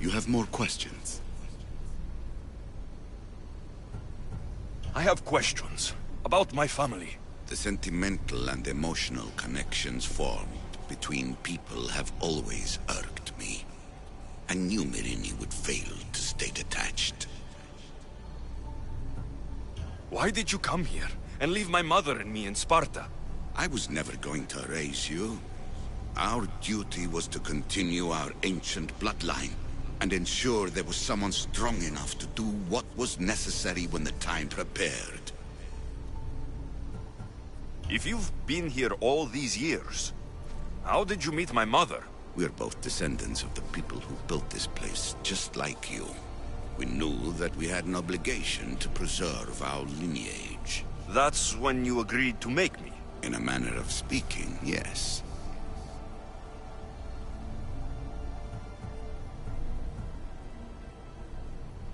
You have more questions? I have questions about my family. The sentimental and emotional connections formed between people have always irked me. I knew Myrini would fail to stay detached. Why did you come here and leave my mother and me in Sparta? I was never going to raise you. Our duty was to continue our ancient bloodline and ensure there was someone strong enough to do what was necessary when the time prepared. If you've been here all these years, how did you meet my mother? We're both descendants of the people who built this place, just like you. We knew that we had an obligation to preserve our lineage. That's when you agreed to make me. In a manner of speaking, yes.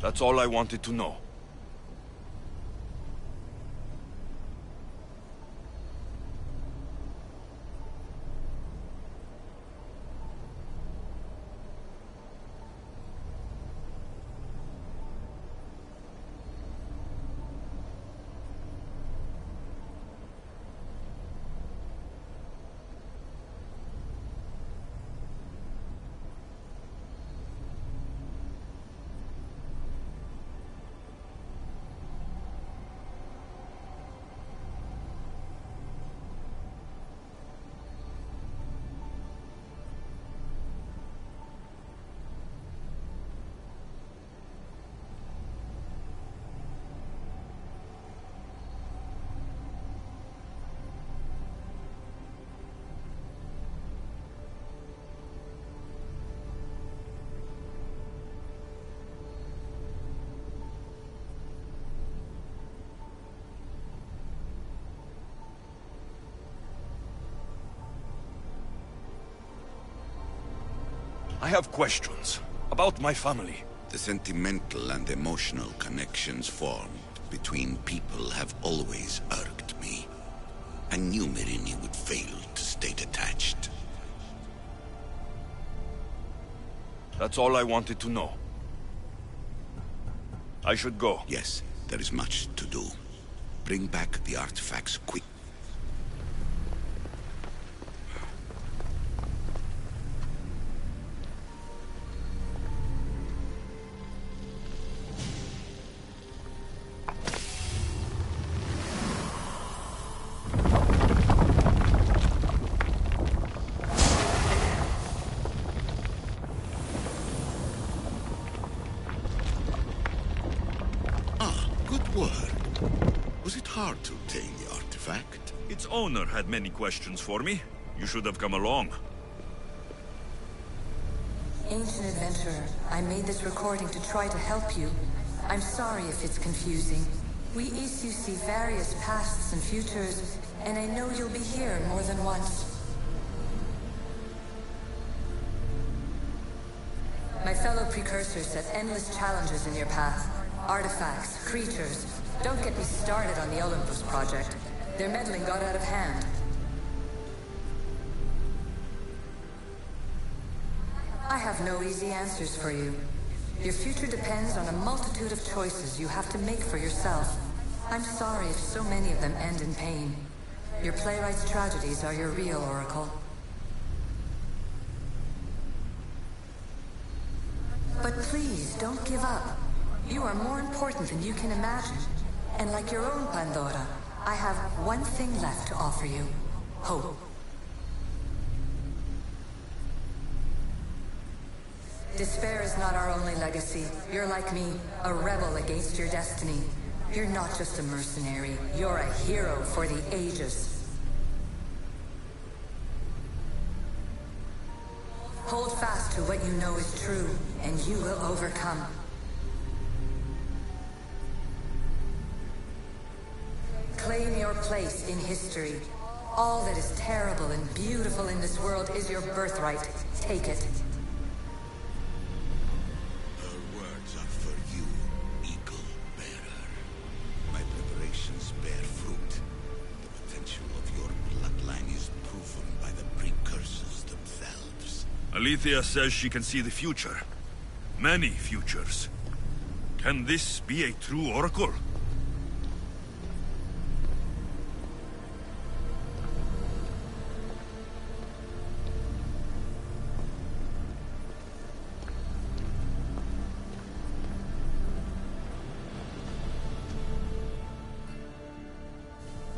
That's all I wanted to know. I have questions about my family. The sentimental and emotional connections formed between people have always irked me. I knew Myrini would fail to stay detached. That's all I wanted to know. I should go. Yes, there is much to do. Bring back the artifacts quick. Was it hard to obtain the artifact? Its owner had many questions for me. You should have come along. Ancient adventurer, I made this recording to try to help you. I'm sorry if it's confusing. We Isu see various pasts and futures, and I know you'll be here more than once. My fellow precursors set endless challenges in your path. Artifacts, creatures. Don't get me started on the Olympus project. Their meddling got out of hand. I have no easy answers for you. Your future depends on a multitude of choices you have to make for yourself. I'm sorry if so many of them end in pain. Your playwright's tragedies are your real oracle. But please, don't give up. You are more important than you can imagine. And like your own Pandora, I have one thing left to offer you. Hope. Despair is not our only legacy. You're like me, a rebel against your destiny. You're not just a mercenary, you're a hero for the ages. Hold fast to what you know is true, and you will overcome. Claim your place in history. All that is terrible and beautiful in this world is your birthright. Take it. Her words are for you, Eagle Bearer. My preparations bear fruit. The potential of your bloodline is proven by the precursors themselves. Alethea says she can see the future. Many futures. Can this be a true oracle?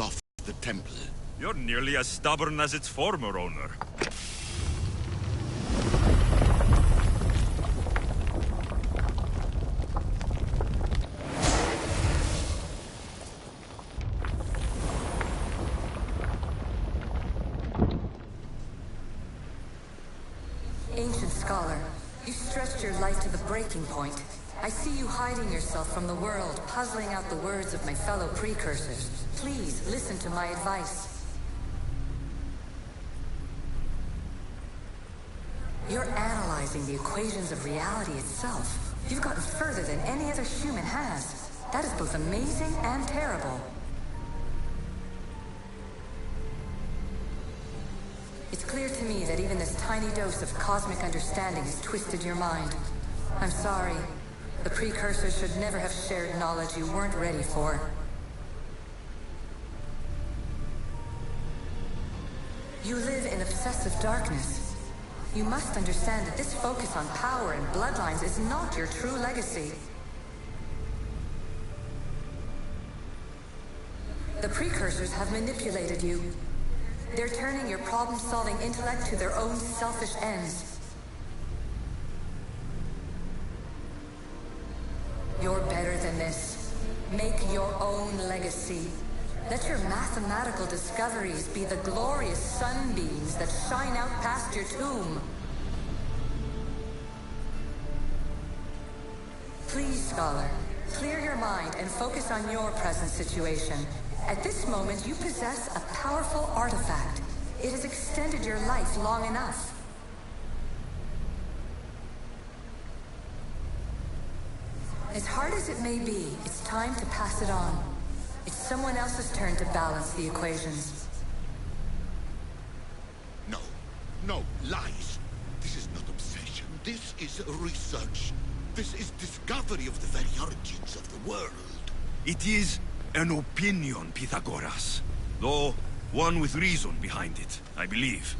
Off the temple. You're nearly as stubborn as its former owner. Ancient scholar, you stretched your life to the breaking point. I see you hiding yourself from the world, puzzling out the words of my fellow precursors. Please, listen to my advice. You're analyzing the equations of reality itself. You've gotten further than any other human has. That is both amazing and terrible. It's clear to me that even this tiny dose of cosmic understanding has twisted your mind. I'm sorry. The precursors should never have shared knowledge you weren't ready for. You live in obsessive darkness. You must understand that this focus on power and bloodlines is not your true legacy. The precursors have manipulated you. They're turning your problem-solving intellect to their own selfish ends. You're better than this. Make your own legacy. Let your mathematical discoveries be the glorious sunbeams that shine out past your tomb. Please, scholar, clear your mind and focus on your present situation. At this moment, you possess a powerful artifact. It has extended your life long enough. As hard as it may be, it's time to pass it on. It's someone else's turn to balance the equations. No. No, lies. This is not obsession. This is research. This is discovery of the very origins of the world. It is an opinion, Pythagoras. Though, one with reason behind it, I believe.